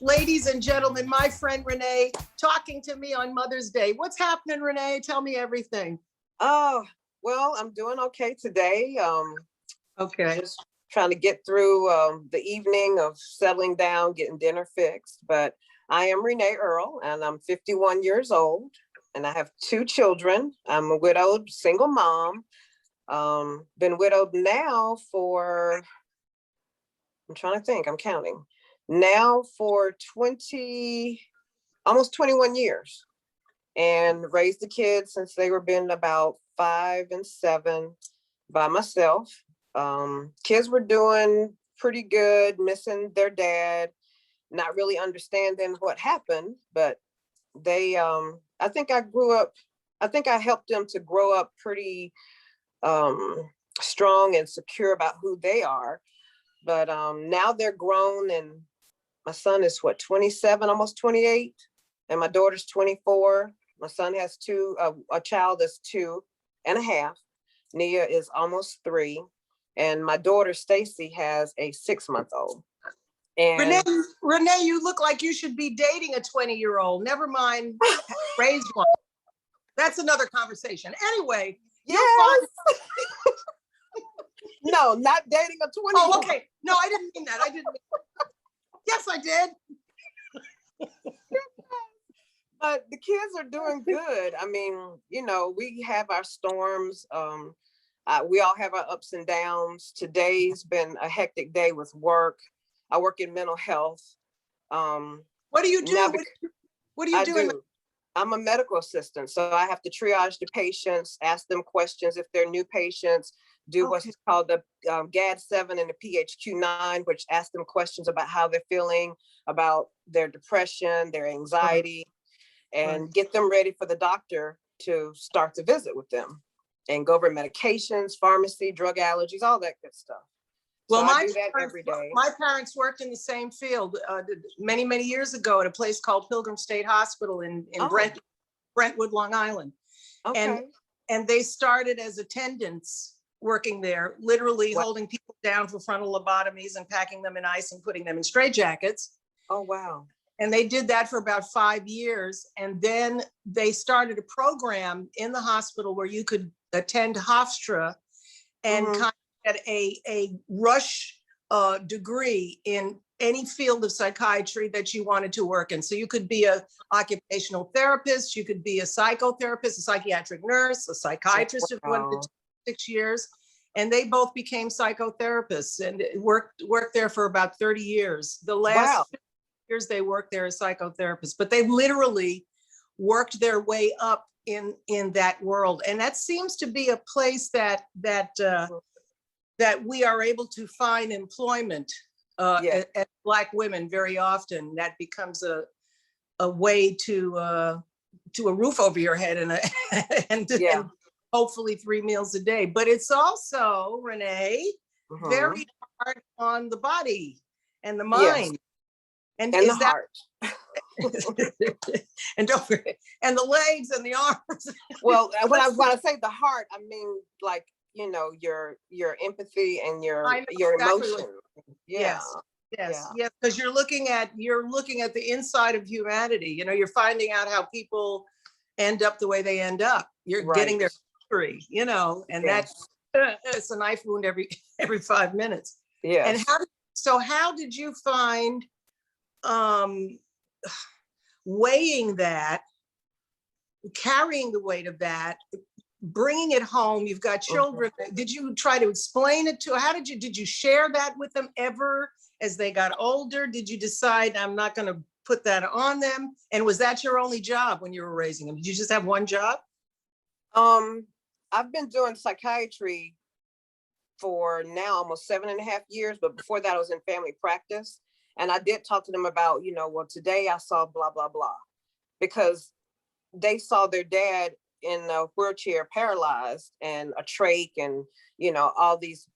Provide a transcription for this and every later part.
Ladies and gentlemen, my friend Renee talking to me on Mother's Day. What's happening, Renee? Tell me everything. Oh, well, I'm doing okay today. Okay. Just trying to get through the evening of settling down, getting dinner fixed. But I am Renee Earle, and I'm 51 years old, and I have 2 children. I'm a widowed single mom. Been widowed now for, I'm trying to think, I'm counting. Now for almost 21 years, and raised the kids since they were been about 5 and 7 by myself. Kids were doing pretty good, missing their dad, not really understanding what happened, but they, I think I helped them to grow up pretty strong and secure about who they are. But now they're grown, and my son is 27, almost 28, and my daughter's 24. My son has a child that's 2.5. Nia is almost 3, and my daughter Stacy has a 6-month-old. And Renee, you look like you should be dating a 20-year-old. Never mind, raised one. That's another conversation. Anyway, yes. No, not dating a 20. Oh, okay. No, I didn't mean that. Yes, I did. But the kids are doing good. I mean, we have our storms. We all have our ups and downs. Today's been a hectic day with work. I work in mental health. What do you do? What do you do? I'm a medical assistant, so I have to triage the patients, ask them questions if they're new patients, do what's called the GAD-7 and the PHQ-9, which ask them questions about how they're feeling, about their depression, their anxiety, and get them ready for the doctor to start the visit with them, and go over medications, pharmacy, drug allergies, all that good stuff. Well, so I do that every day. My parents worked in the same field many, many years ago at a place called Pilgrim State Hospital in Brentwood, Long Island. Okay. And they started as attendants working there, literally holding people down for frontal lobotomies and packing them in ice and putting them in straitjackets. Oh, wow. And they did that for about 5 years. And then they started a program in the hospital where you could attend Hofstra and kind of get a rush degree in any field of psychiatry that you wanted to work in. So you could be an occupational therapist, you could be a psychotherapist, a psychiatric nurse, a psychiatrist if you wanted to 6 years. And they both became psychotherapists and worked there for about 30 years. The last 50 years they worked there as psychotherapists, but they literally worked their way up in that world. And that seems to be a place that we are able to find employment as Black women very often. That becomes a way to a roof over your head and hopefully 3 meals a day. But it's also, Renee, very hard on the body and the mind. And the heart. and the legs and the arms. Well, when I say the heart, I mean like, your empathy and your emotion. Yes, because you're looking at the inside of humanity. You're finding out how people end up the way they end up. You're getting their history, and that's it's a knife wound every 5 minutes. Yeah. And how did you find weighing that, carrying the weight of that, bringing it home? You've got children. Did you try to explain it to? Did you share that with them ever as they got older? Did you decide I'm not going to put that on them? And was that your only job when you were raising them? Did you just have one job? I've been doing psychiatry for now almost 7.5 years, but before that I was in family practice. And I did talk to them about, well, today I saw blah, blah, blah, because they saw their dad in a wheelchair, paralyzed, and a trach, and, all these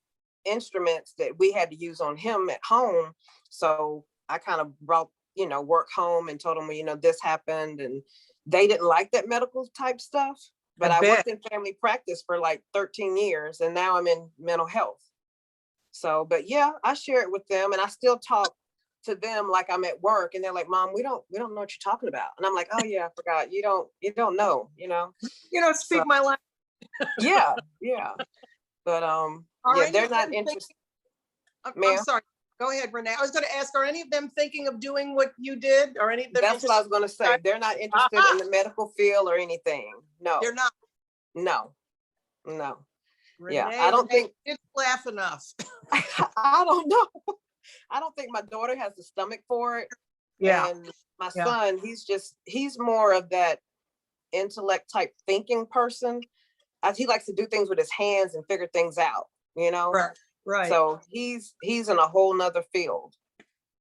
instruments that we had to use on him at home. So I kind of brought, work home and told them, this happened, and they didn't like that medical type stuff. But I worked in family practice for like 13 years, and now I'm in mental health. So, but yeah, I share it with them, and I still talk to them like I'm at work, and they're like, Mom, we don't know what you're talking about. And I'm like, oh yeah, I forgot. You don't know, You don't speak So, my language. yeah. But yeah, they're not interested. I'm sorry. Go ahead, Renee. I was going to ask, are any of them thinking of doing what you did? Or any of them? That's what I was going to say. They're not interested in the medical field or anything. No. They're not. No. Renee, Yeah, I don't think. Didn't laugh enough. I don't know. I don't think my daughter has the stomach for it. Yeah. And my son, he's more of that intellect type thinking person. He likes to do things with his hands and figure things out, Right. So he's in a whole nother field.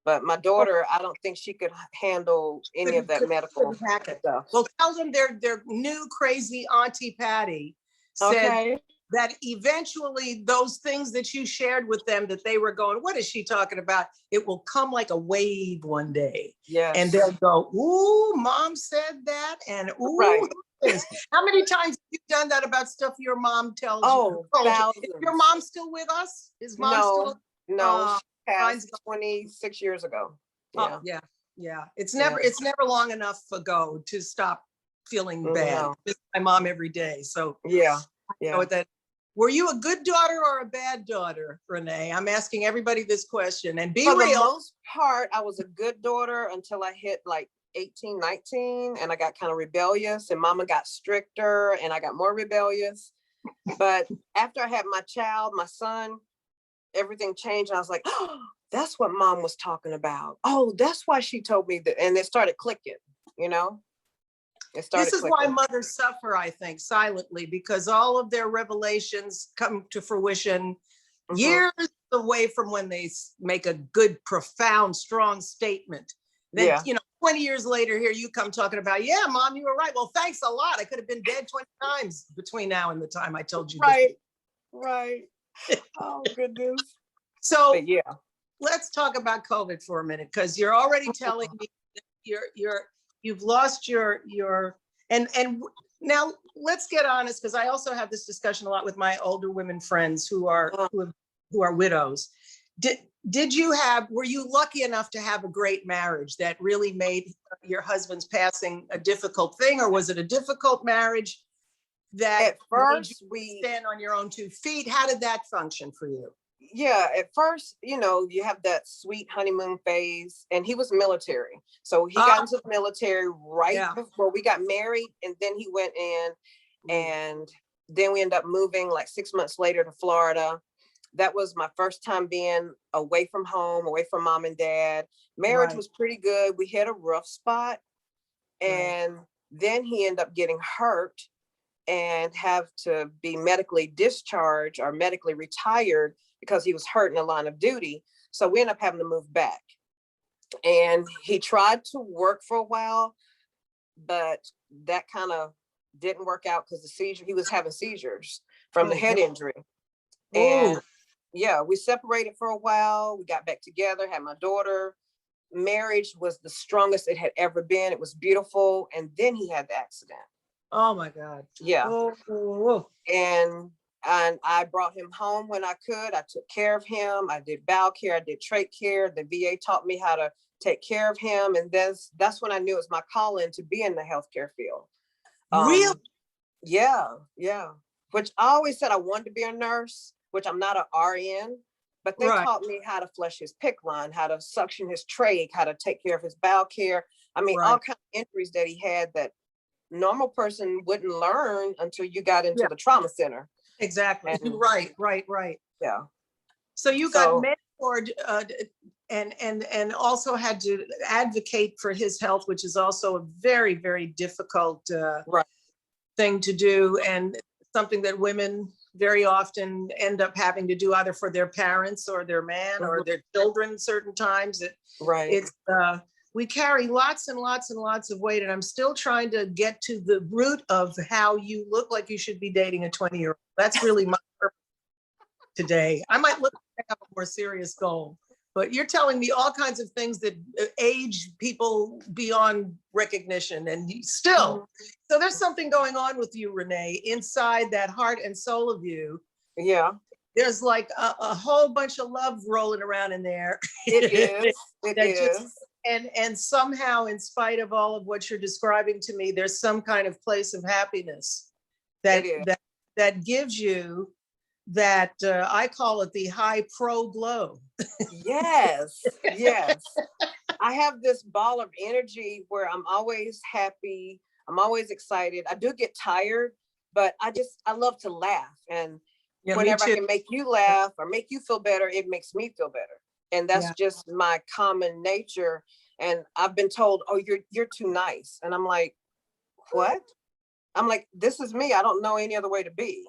But my daughter, I don't think she could handle any of that medical stuff. Well, tell them their new crazy Auntie Patti said that eventually those things that you shared with them, that they were going, what is she talking about? It will come like a wave one day. Yes. And they'll go, ooh, Mom said that. And ooh, right. How many times have you done that about stuff your mom tells you? Thousands. Is your mom still with us? Is mom still? No, she passed 26 years ago. Yeah. It's never long enough ago to stop feeling bad. No. Miss my mom every day. So yeah. Were you a good daughter or a bad daughter, Renee? I'm asking everybody this question, and be real. For the most part, I was a good daughter until I hit like 18, 19, and I got kind of rebellious, and Mama got stricter and I got more rebellious. But after I had my child, my son, everything changed. And I was like, oh, that's what Mom was talking about. Oh, that's why she told me that. And it started clicking, This is why mothers suffer, I think, silently, because all of their revelations come to fruition years away from when they make a good, profound, strong statement. Then, 20 years later, here you come talking about, yeah, Mom, you were right. Well, thanks a lot. I could have been dead 20 times between now and the time I told you. Right. Oh, goodness. So let's talk about COVID for a minute, because you're already telling me that you've lost your and now let's get honest, because I also have this discussion a lot with my older women friends who are widows. Were you lucky enough to have a great marriage that really made your husband's passing a difficult thing, or was it a difficult marriage that at first we stand on your own 2 feet? How did that function for you? Yeah, at first, you have that sweet honeymoon phase, and he was military. So he got into the military before we got married, and then he went in, and then we ended up moving like 6 months later to Florida. That was my first time being away from home, away from Mom and Dad. Marriage was pretty good. We hit a rough spot, and then he ended up getting hurt and have to be medically discharged or medically retired because he was hurt in the line of duty. So we ended up having to move back. And he tried to work for a while, but that kind of didn't work out because he was having seizures from the head injury. And we separated for a while. We got back together, had my daughter. Marriage was the strongest it had ever been. It was beautiful. And then he had the accident. Oh my God. Yeah. And I brought him home when I could. I took care of him. I did bowel care. I did trach care. The VA taught me how to take care of him. And that's when I knew it was my calling to be in the healthcare field. Really? Yeah. Which I always said I wanted to be a nurse, which I'm not an RN, but they taught me how to flush his PICC line, how to suction his trach, how to take care of his bowel care. I mean, all kinds of injuries that he had that normal person wouldn't learn until you got into the trauma center. Exactly. Right. Yeah. So you got mentored and also had to advocate for his health, which is also a very, very difficult thing to do, and something that women very often end up having to do either for their parents or their man or their children certain times. We carry lots and lots and lots of weight, and I'm still trying to get to the root of how you look like you should be dating a 20-year-old. That's really my purpose today. I might look to have a more serious goal, but you're telling me all kinds of things that age people beyond recognition, and still. So there's something going on with you, Renee, inside that heart and soul of you. Yeah. there's like a whole bunch of love rolling around in there. It is. It That is. just, and somehow, in spite of all of what you're describing to me, there's some kind of place of happiness that It is. that gives you that I call it the high pro glow. Yes. Yes. I have this ball of energy where I'm always happy. I'm always excited. I do get tired, but I love to laugh. And Yeah, me whenever I too. can make you laugh or make you feel better, it makes me feel better. And that's Yeah. just my common nature. And I've been told, oh, you're too nice. And I'm like, what? I'm like, this is me. I don't know any other way to be.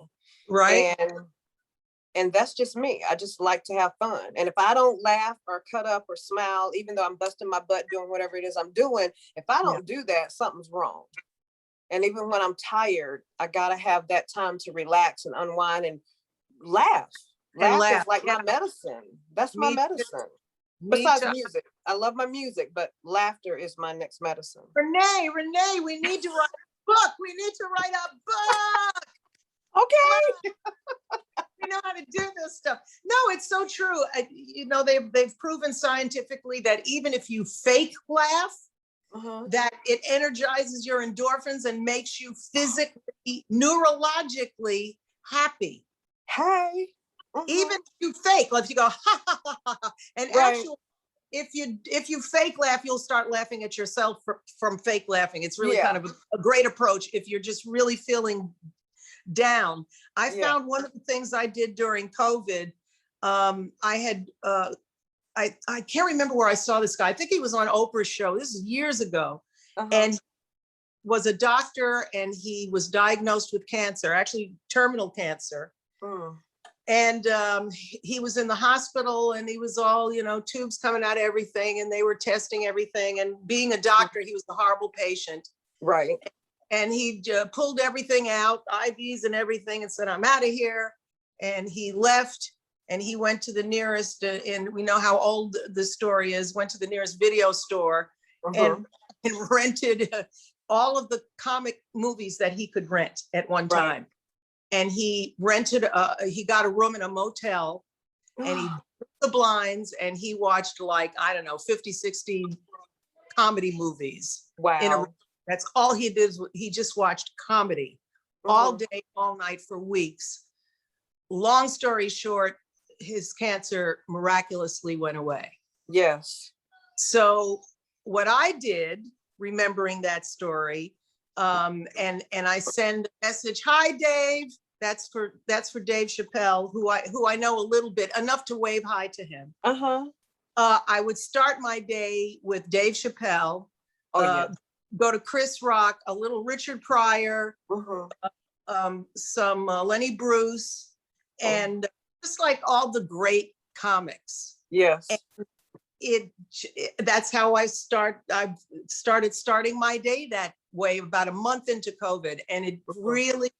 Right. And that's just me. I just like to have fun. And if I don't laugh or cut up or smile, even though I'm busting my butt doing whatever it is I'm doing, if I don't do that, something's wrong. And even when I'm tired, I gotta have that time to relax and unwind and laugh. And Laugh laugh. is like my medicine. That's my Me too. medicine. Me Besides too. music, I love my music, but laughter is my next medicine. Renee, we need to write a book. We need to write a book. Okay. We know how to do this stuff. No, it's so true. You know, they've proven scientifically that even if you fake laugh, that it energizes your endorphins and makes you physically, neurologically happy. Hey. Even if you fake, like if you go ha ha ha ha, and actually, if you fake laugh, you'll start laughing at yourself from fake laughing. It's really kind of a great approach if you're just really feeling down. I found one of the things I did during COVID. I had I can't remember where I saw this guy. I think he was on Oprah's show. This is years ago, and he was a doctor, and he was diagnosed with cancer, actually terminal cancer. And he was in the hospital, and he was all, you know, tubes coming out of everything, and they were testing everything. And being a doctor, he was a horrible patient. Right. And he pulled everything out, IVs and everything, and said, I'm out of here. And he left, and he went to the nearest, and we know how old the story is, went to the nearest video store and rented all of the comic movies that he could rent at one time. And he rented, he got a room in a motel, and he put the blinds, and he watched, like, I don't know, 50, 60 comedy movies. Wow. That's all he did. He just watched comedy all day, all night for weeks. Long story short, his cancer miraculously went away. Yes. So what I did, remembering that story, and I send a message, hi, Dave. That's for Dave Chappelle, who I know a little bit, enough to wave hi to him. I would start my day with Dave Chappelle. Go to Chris Rock, a little Richard Pryor, some Lenny Bruce, and just like all the great comics. Yes. And that's how I started my day that way about a month into COVID, and it really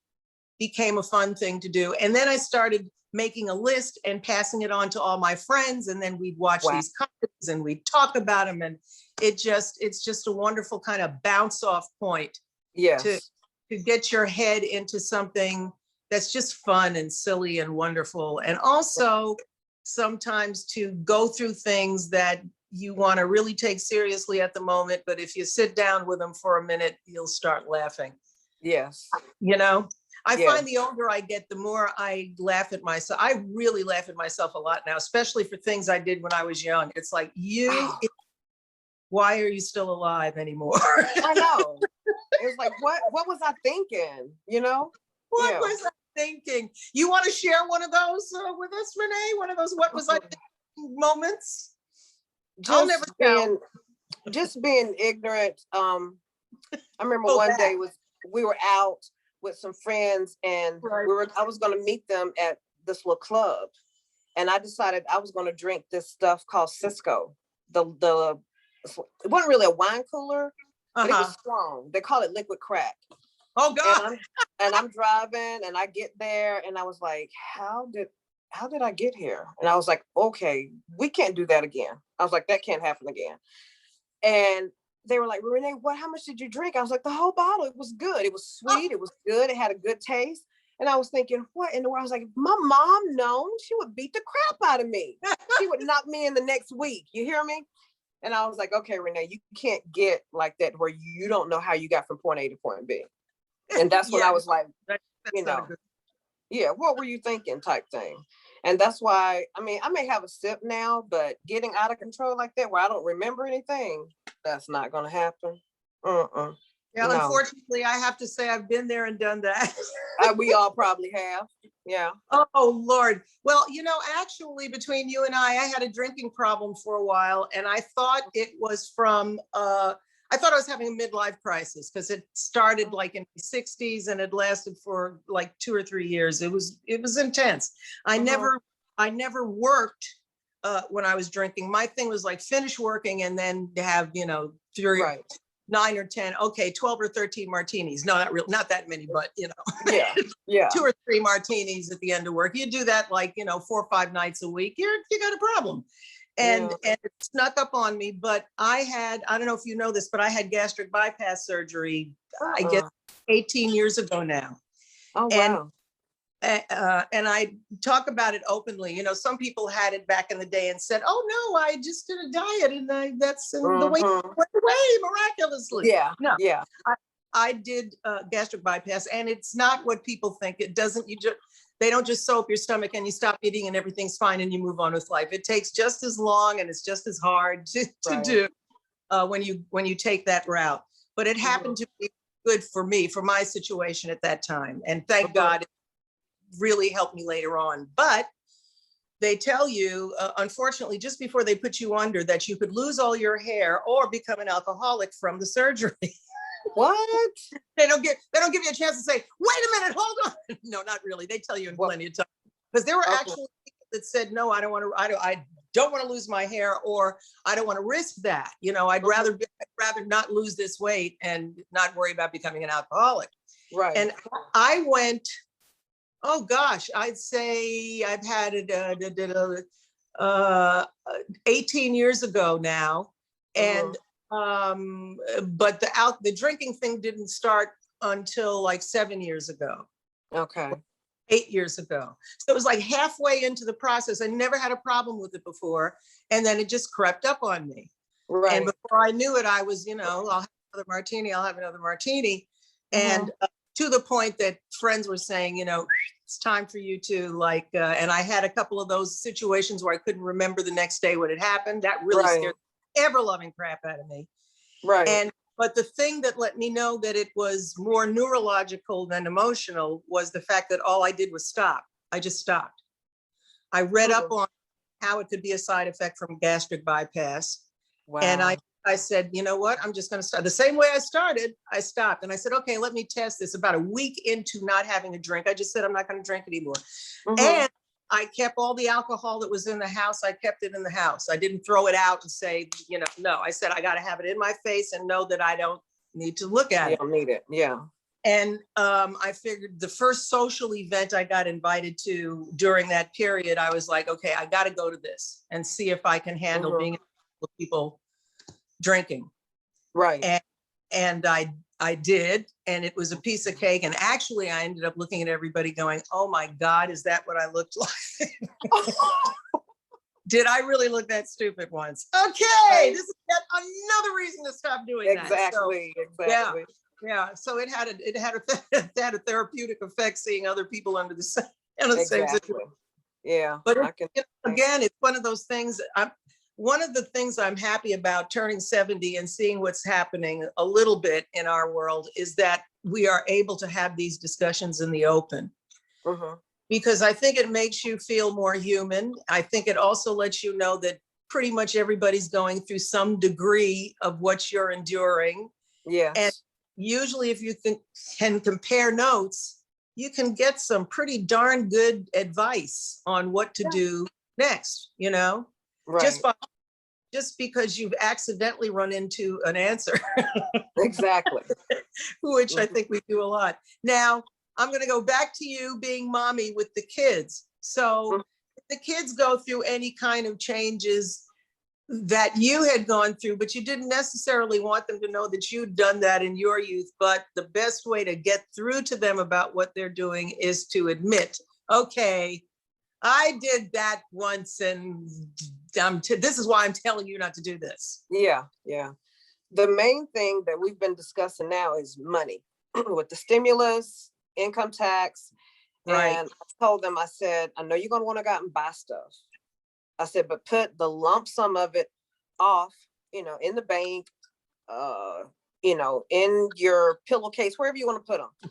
became a fun thing to do. And then I started making a list and passing it on to all my friends, and then we'd watch these comedies and we'd talk about them, and it's just a wonderful kind of bounce off point to get your head into something that's just fun and silly and wonderful, and also sometimes to go through things that you want to really take seriously at the moment, but if you sit down with them for a minute, you'll start laughing. Yes. You know, I find the older I get, the more I laugh at myself. I really laugh at myself a lot now, especially for things I did when I was young. It's like, why are you still alive anymore? I know. It's like, what was I thinking? You know? What was I thinking? You want to share one of those with us, Renee? One of those what was I thinking moments? I'll never tell. Just being ignorant. I remember one day we were out with some friends, and I was going to meet them at this little club, and I decided I was going to drink this stuff called Cisco. It wasn't really a wine cooler, but it was strong. They call it liquid crack. Oh God! And I'm driving, and I get there, and I was like, how did I get here? And I was like, okay, we can't do that again. I was like, that can't happen again. And they were like, Renee, how much did you drink? I was like, the whole bottle. It was good. It was sweet. It was good. It had a good taste. And I was thinking, what in the world? I was like, if my mom known, she would beat the crap out of me. She would knock me in the next week. You hear me? And I was like, okay, Renee, you can't get like that where you don't know how you got from point A to point B. And that's when I was like, that's you not a know, good. yeah, what were you thinking type thing. And that's why, I mean, I may have a sip now, but getting out of control like that where I don't remember anything, that's not going to happen. Yeah, No. unfortunately, I have to say I've been there and done that. We all probably have. Yeah. Oh, Lord. Well, actually, between you and I had a drinking problem for a while, and I thought it was from, I thought I was having a midlife crisis because it started like in the 60s and it lasted for like 2 or 3 years. It was intense. I never worked when I was drinking. My thing was like finish working and then have, 3, Right. 9 or 10, okay, 12 or 13 martinis. No, not that many, but Yeah. Yeah. 2 or 3 martinis at the end of work. You do that like, 4 or 5 nights a week, you got a problem. And it snuck up on me, but I don't know if you know this, but I had gastric bypass surgery, I guess 18 years ago now. Oh, wow. And I talk about it openly. Some people had it back in the day and said, "Oh no, I just did a diet and the weight went away miraculously." Yeah. No, Yeah. I did gastric bypass, and it's not what people think. It doesn't. They don't just sew up your stomach and you stop eating and everything's fine and you move on with life. It takes just as long and it's just as hard to do when you take that route. But it happened to be good for me, for my situation at that time, and thank God. Really helped me later on. But they tell you, unfortunately, just before they put you under, that you could lose all your hair or become an alcoholic from the surgery. What? They don't give you a chance to say, wait a minute, hold on. No, not really. They tell you in plenty of time. Because there were actually people that said, no, I don't want to lose my hair, or I don't want to risk that. I'd rather not lose this weight and not worry about becoming an alcoholic. Right. And I went, oh gosh, I'd say I've had it 18 years ago now. And but the drinking thing didn't start until like 7 years ago. Okay. 8 years ago. So it was like halfway into the process. I never had a problem with it before. And then it just crept up on me. Right. And before I knew it, I was, I'll have another martini, I'll have another martini. And to the point that friends were saying, it's time for you to like, and I had a couple of those situations where I couldn't remember the next day what had happened. That really scared the ever-loving crap out of me. Right. But the thing that let me know that it was more neurological than emotional was the fact that all I did was stop. I just stopped. I read up on how it could be a side effect from gastric bypass. Wow. And I said, you know what? I'm just going to start. The same way I started, I stopped. And I said, okay, let me test this. About a week into not having a drink, I just said, I'm not going to drink anymore. And I kept all the alcohol that was in the house. I kept it in the house. I didn't throw it out and say, no, I said, I got to have it in my face and know that I don't need to look at it. You don't need it. Yeah. And I figured the first social event I got invited to during that period, I was like, okay, I got to go to this and see if I can handle being with people drinking. Right. And I did, and it was a piece of cake. And actually I ended up looking at everybody going, oh my God, is that what I looked like? Did I really look that stupid once? Okay, this is yet another reason to stop doing that. Exactly. Yeah. So it had a therapeutic effect seeing other people under the same situation. Yeah. But again, it's one of those things. One of the things I'm happy about turning 70 and seeing what's happening a little bit in our world is that we are able to have these discussions in the open. Because I think it makes you feel more human. I think it also lets you know that pretty much everybody's going through some degree of what you're enduring. Yeah. And usually if you can compare notes, you can get some pretty darn good advice on what to do next, Right. Just because you've accidentally run into an answer. Exactly. Which I think we do a lot. Now, I'm going to go back to you being mommy with the kids. So if the kids go through any kind of changes, that you had gone through, but you didn't necessarily want them to know that you'd done that in your youth. But the best way to get through to them about what they're doing is to admit, okay, I did that once, and this is why I'm telling you not to do this. Yeah, yeah. The main thing that we've been discussing now is money with the stimulus, income tax. Right. And I told them, I said, I know you're going to want to go out and buy stuff. I said, but put the lump sum of it off, in the bank, in your pillowcase, wherever you want to put them.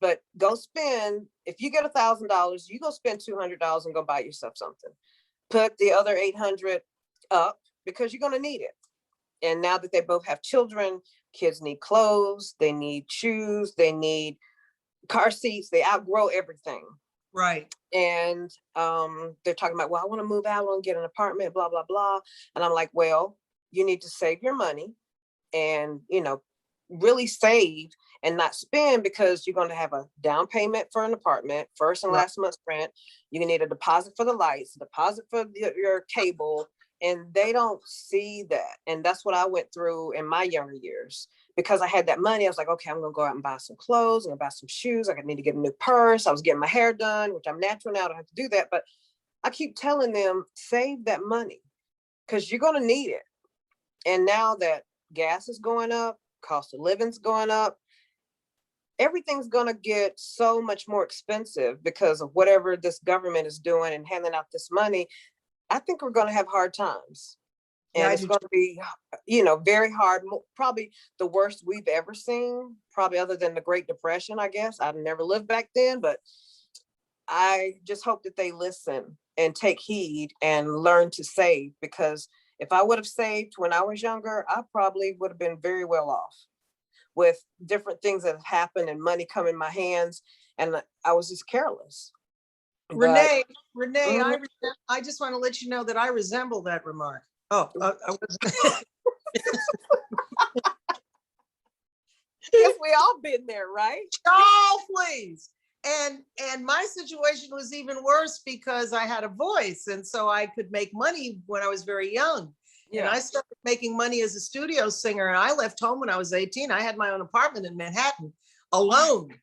But go spend, if you get $1,000, you go spend $200 and go buy yourself something. Put the other 800 up because you're going to need it. And now that they both have children, kids need clothes, they need shoes, they need car seats, they outgrow everything. Right. And they're talking about, well, I want to move out, I want to get an apartment, blah, blah, blah. And I'm like, well, you need to save your money and, really save and not spend, because you're going to have a down payment for an apartment, first and last month's rent. You need a deposit for the lights, a deposit for your cable. And they don't see that. And that's what I went through in my younger years. Because I had that money, I was like, okay, I'm going to go out and buy some clothes. I'm going to buy some shoes. I need to get a new purse. I was getting my hair done, which I'm natural now. I don't have to do that. But I keep telling them, save that money because you're going to need it. And now that gas is going up, cost of living's going up, everything's going to get so much more expensive because of whatever this government is doing and handing out this money. I think we're going to have hard times. And it's going to be, very hard, probably the worst we've ever seen, probably other than the Great Depression, I guess. I've never lived back then, but I just hope that they listen and take heed and learn to save, because if I would have saved when I was younger, I probably would have been very well off with different things that have happened and money come in my hands. And I was just careless. Renee, I just want to let you know that I resemble that remark. Oh, Yes, we all been there, right? Oh, please. And my situation was even worse because I had a voice, and so I could make money when I was very young. Yeah. And I started making money as a studio singer, and I left home when I was 18. I had my own apartment in Manhattan alone.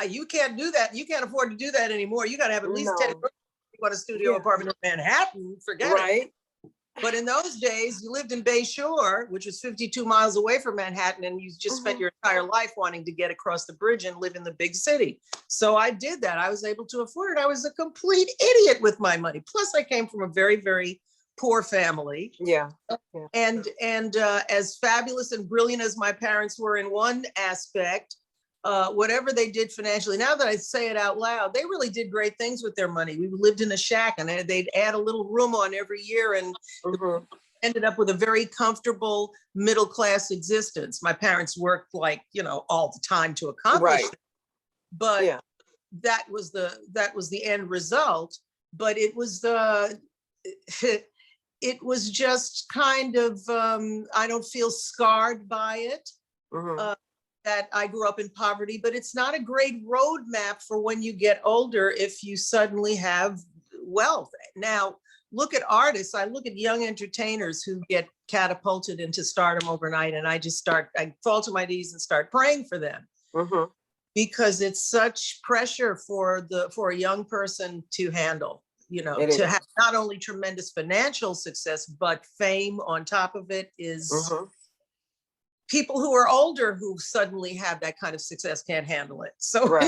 You can't do that. You can't afford to do that anymore. You got to have at least 10. You want a studio apartment in Manhattan, forget it. But in those days, you lived in Bay Shore, which was 52 miles away from Manhattan, and you just spent your entire life wanting to get across the bridge and live in the big city. So I did that. I was able to afford it. I was a complete idiot with my money. Plus, I came from a very, very poor family. Yeah. And as fabulous and brilliant as my parents were in one aspect, whatever they did financially, now that I say it out loud, they really did great things with their money. We lived in a shack, and they'd add a little room on every year, and ended up with a very comfortable middle-class existence. My parents worked all the time to accomplish it. But that was the end result. But it was it was just kind of, I don't feel scarred by it. That I grew up in poverty, but it's not a great roadmap for when you get older if you suddenly have wealth. Now, look at artists. I look at young entertainers who get catapulted into stardom overnight, and I fall to my knees and start praying for them. Because it's such pressure for a young person to handle, to have not only tremendous financial success, but fame on top of it is... People who are older who suddenly have that kind of success can't handle it. So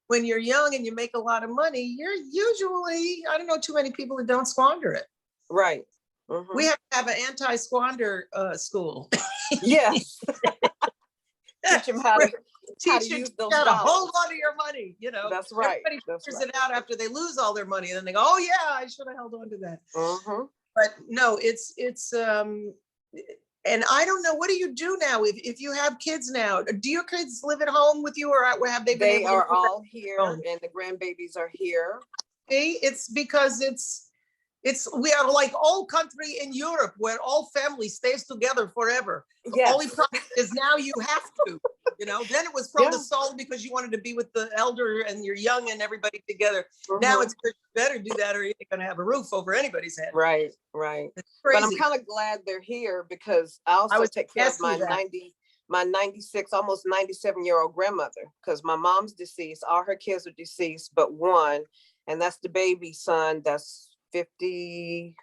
when you're young and you make a lot of money, you're usually, I don't know too many people that don't squander it. Right. We have to have an anti-squander school. Yes. Teach them how to use those dollars. Hold on to your money, That's right. Everybody figures it out after they lose all their money, and then they go, oh yeah, I should have held on to that. But no, it's and I don't know, what do you do now if you have kids now? Do your kids live at home with you, or have they been able to? They are all here, and the grandbabies are here. See, it's because We are like old country in Europe where all family stays together forever. The only problem is now you have to, then it was from the soul because you wanted to be with the elder and you're young and everybody together. Now it's better do that or you're going to have a roof over anybody's head. Right. But I'm kind of glad they're here because I also take care of my 96, almost 97-year-old grandmother, because my mom's deceased. All her kids are deceased, but one, and that's the baby son that's 50,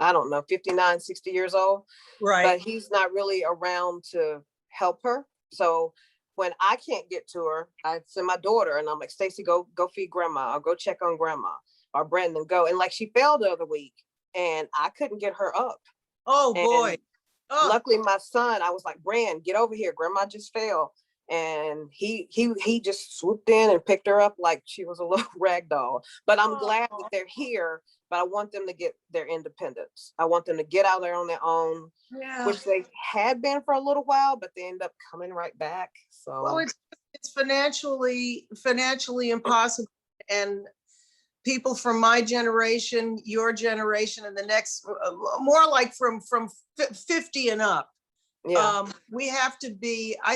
I don't know, 59, 60 years old. Right. But he's not really around to help her. So when I can't get to her, I send my daughter and I'm like, Stacy, go feed grandma, or go check on grandma, or Brandon, go. And like she fell the other week and I couldn't get her up. Oh boy. Luckily my son, I was like, Brand, get over here. Grandma just fell. And he just swooped in and picked her up like she was a little rag doll. But I'm glad that they're here, but I want them to get their independence. I want them to get out there on their own, which they had been for a little while, but they end up coming right back. So well, it's financially impossible. And people from my generation, your generation, and the next, more like from 50 and up. I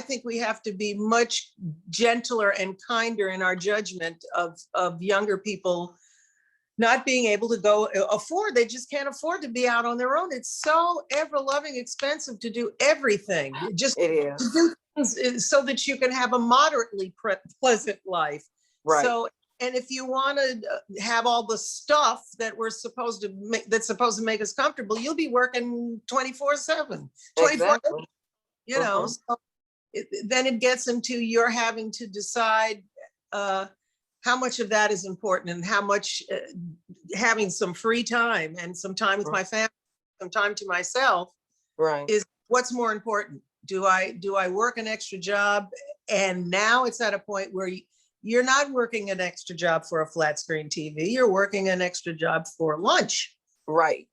think we have to be much gentler and kinder in our judgment of younger people not being able to they just can't afford to be out on their own. It's so ever-loving expensive to do everything. Just it is. To do things so that you can have a moderately pleasant life. Right. So, and if you want to have all the stuff that that's supposed to make us comfortable, you'll be working 24/7. Exactly. So then it gets into you're having to decide how much of that is important and how much having some free time and some time with my family, some time to myself, is what's more important. Do I work an extra job? And now it's at a point where you're not working an extra job for a flat screen TV. You're working an extra job for lunch. Right.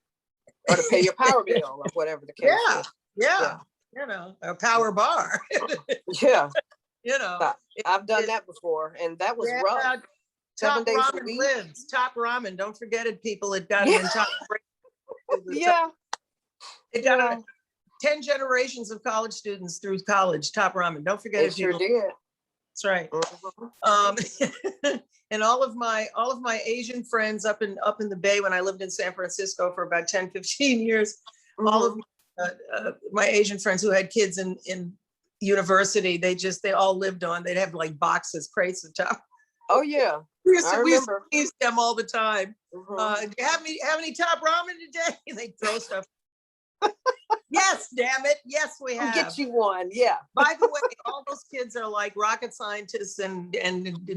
Or to pay your power bill or whatever the case is. Yeah. A power bar. Yeah. I've done that before, and that was rough. 7 days a week. Top Ramen. Don't forget it, people. It got it in top. It got 10 generations of college students through college. Top Ramen. Don't forget it, people. Sure did. That's right. And all of my Asian friends up in the Bay when I lived in San Francisco for about 10, 15 years, all of my Asian friends who had kids in university, they all lived on, they'd have like boxes, crates of top. Oh yeah. We used to use them all the time. Do you have any top ramen today? And they throw stuff. Yes, damn it. Yes, we have. I'll get you one. Yeah. By the way, all those kids are like rocket scientists and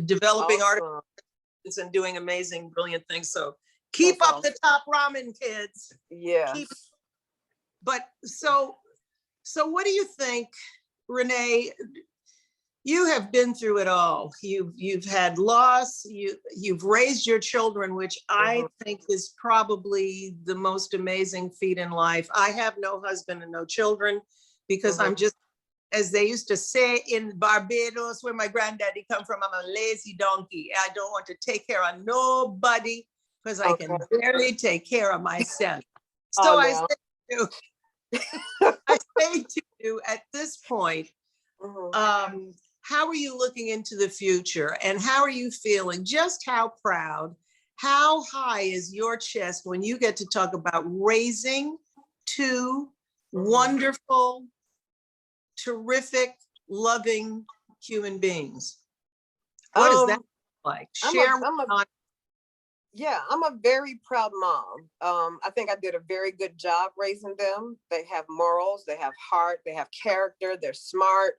developing articles and doing amazing, brilliant things. So keep up the top ramen, kids. Yeah. But so what do you think, Renee? You have been through it all. You've had loss. You've raised your children, which I think is probably the most amazing feat in life. I have no husband and no children because I'm just, as they used to say in Barbados, where my granddaddy come from, I'm a lazy donkey. I don't want to take care of nobody because I can barely take care of myself. So I say to you at this point, how are you looking into the future and how are you feeling? Just how proud, how high is your chest when you get to talk about raising two wonderful, terrific, loving human beings? What is that like? I'm a very proud mom. I think I did a very good job raising them. They have morals, they have heart, they have character, they're smart.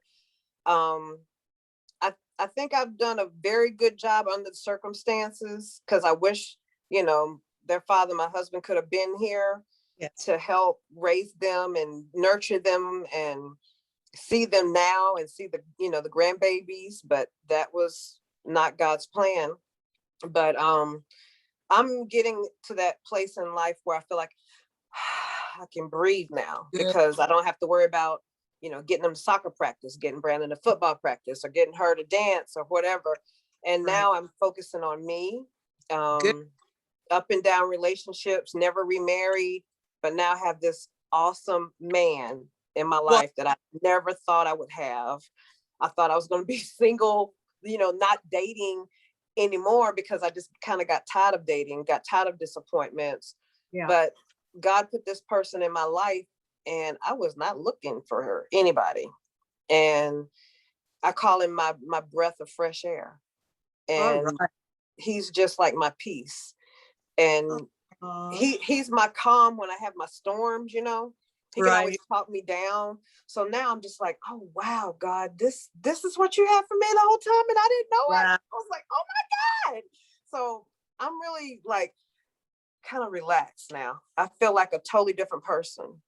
I think I've done a very good job under the circumstances because I wish, their father, my husband, could have been here to help raise them and nurture them and see them now and see the grandbabies, but that was not God's plan. But I'm getting to that place in life where I feel like I can breathe now because I don't have to worry about getting them to soccer practice, getting Brandon to football practice, or getting her to dance or whatever. And now I'm focusing on me. up and down relationships, never remarried, but now have this awesome man in my life that I never thought I would have. I thought I was going to be single, not dating anymore, because I just kind of got tired of dating, got tired of disappointments. Yeah. But God put this person in my life, and I was not looking for anybody. And I call him my breath of fresh air. And he's just like my peace. And he's my calm when I have my storms, He can always talk me down. So now I'm just like, oh wow, God, this is what you have for me the whole time, and I didn't know it. I was like, oh my God. So I'm really like kind of relaxed now. I feel like a totally different person.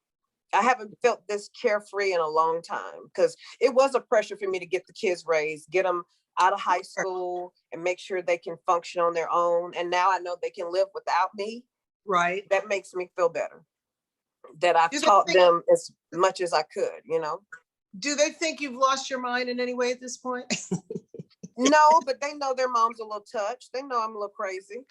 I haven't felt this carefree in a long time, because it was a pressure for me to get the kids raised, get them out of high school and make sure they can function on their own. And now I know they can live without me. Right. That makes me feel better. That I've taught them as much as I could, Do they think you've lost your mind in any way at this point? No, but they know their mom's a little touched. They know I'm a little crazy.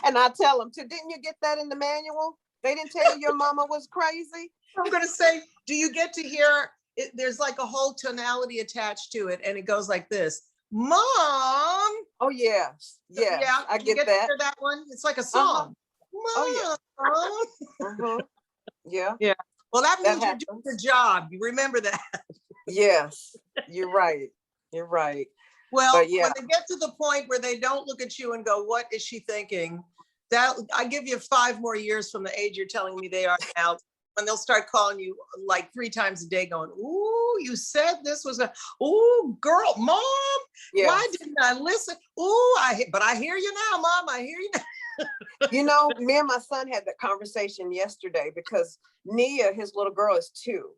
And I tell them, didn't you get that in the manual? They didn't tell you your mama was crazy? I'm going to say, do you get to hear it? There's like a whole tonality attached to it, and it goes like this. Mom. Oh, yes. Yeah. Yeah. I get that. To hear that one? It's like a song. Mom. Oh, yeah. Yeah. Yeah. Well, that means you're doing your job. You remember that. Yes. You're right. You're right. Well, when they get to the point where they don't look at you and go, what is she thinking? That I give you 5 more years from the age you're telling me they are now, when they'll start calling you like 3 times a day going, ooh, you said this was ooh, girl, Mom, why didn't I listen? Ooh, but I hear you now, Mom, I hear you now. Me and my son had that conversation yesterday, because Nia, his little girl, is 2.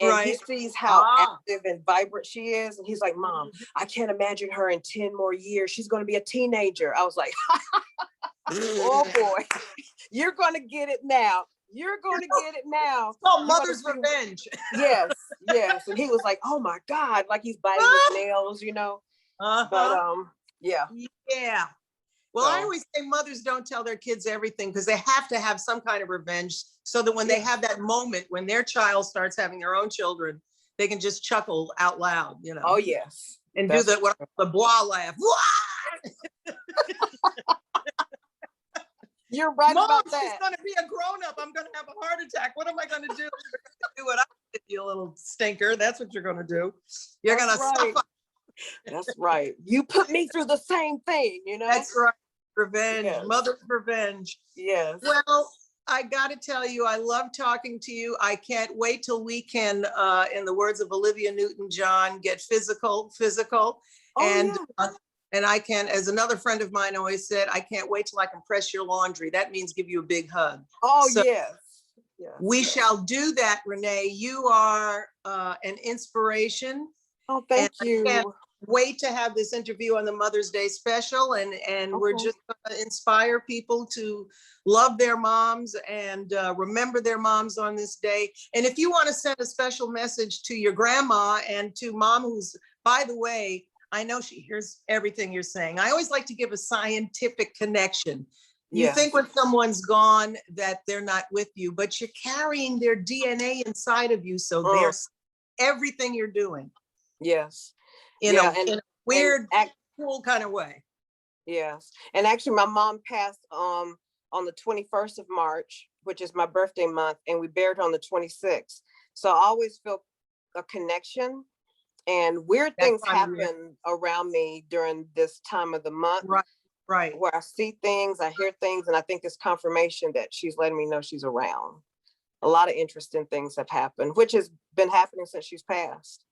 And he sees how active and vibrant she is. And he's like, Mom, I can't imagine her in 10 more years. She's going to be a teenager. I was like, oh boy, you're going to get it now. You're going to get it now. Oh, mother's revenge. Yes, yes. And he was like, oh my God, like he's biting his nails, But yeah. Yeah. Well, I always say mothers don't tell their kids everything, because they have to have some kind of revenge, so that when they have that moment, when their child starts having their own children, they can just chuckle out loud, Oh, yes. And do the blah laugh. You're right about that. She's going to be a grown-up. I'm going to have a heart attack. What am I going to do? Do what I did, you little stinker. That's what you're going to do. You're going to suffer. That's right. You put me through the same thing, That's right. Revenge, mother's revenge. Yes. Well, I got to tell you, I love talking to you. I can't wait till we can, in the words of Olivia Newton-John, get physical. And I can, as another friend of mine always said, I can't wait till I can press your laundry. That means give you a big hug. Oh, so yes. We shall do that, Renee. You are an inspiration. Oh, thank you. I can't wait to have this interview on the Mother's Day special, and we're just going to inspire people to love their moms and remember their moms on this day. And if you want to send a special message to your grandma and to Mom, who's, by the way, I know she hears everything you're saying. I always like to give a scientific connection. You think when someone's gone that they're not with you, but you're carrying their DNA inside of you. So there's everything you're doing. Yes. In a weird, cool kind of way. Yes. And actually my mom passed on the 21st of March, which is my birthday month, and we buried her on the 26th. So I always feel a connection, and weird things happen around me during this time of the month. Right. Where I see things, I hear things, and I think it's confirmation that she's letting me know she's around. A lot of interesting things have happened, which has been happening since she's passed.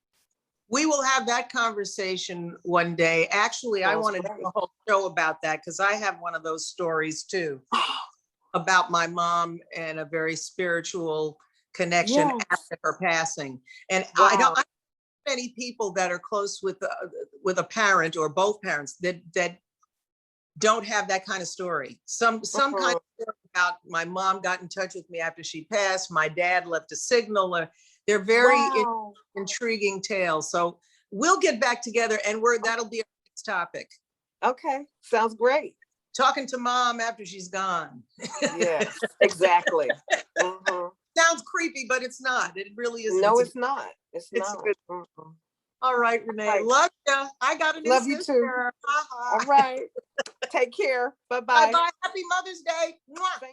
We will have that conversation one day. Actually, I want to do a whole show about that, because I have one of those stories too, about my mom and a very spiritual connection after her passing. And I don't know many people that are close with a parent or both parents that don't have that kind of story. Some kind of story about my mom got in touch with me after she passed. My dad left a signal. They're very intriguing tales. So we'll get back together, and that'll be our next topic. Okay, sounds great. talking to mom after she's gone. Yes, exactly. Mhm. Sounds creepy, but it's not. It really isn't. No, it's not. It's it's a not. good. Mhm. All right, Renee. Right. Love you. I got a new Love you sister. too. Ha-ha. All right. Take care. Bye-bye. Bye-bye. Happy Mother's Day. Mwah.